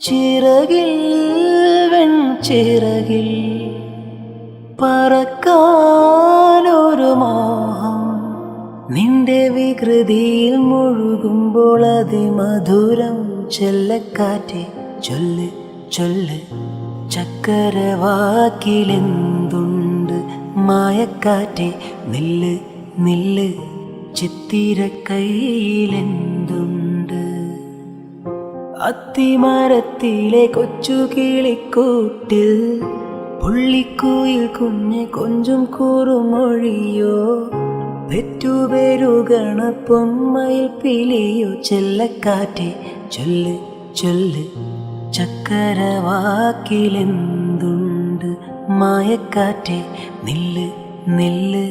ചിറകിൽ വെൺചിറകിൽ പറക്കാനൊരു മോഹം, നിന്റെ വികൃതിയിൽ മുഴുകുമ്പോൾ അതിമധുരം. ചെല്ലക്കാറ്റെ ചൊല്ല് ചൊല്ല്, ചക്കരവാക്കിലെന്തുണ്ട്? മായക്കാറ്റെ നില്ല് നില്ല്, ചിത്തിരക്കൈയിലെന്തുണ്ട്? അത്തിമരത്തിലെ കൊച്ചു കിളിക്കൂട്ടിൽ പുള്ളിക്കുയിൽ കുഞ്ഞ് കൊഞ്ചും കൂറുമൊഴിയോ? പെറ്റുപെരുകണ പൊന്മയിൽ പിലിയോ? ചെല്ലക്കാറ്റെ ചൊല്ല് ചൊല്ല്, ചക്കരവാക്കിലെന്തുണ്ട്? മായക്കാറ്റെ നില്ല് നില്ല്.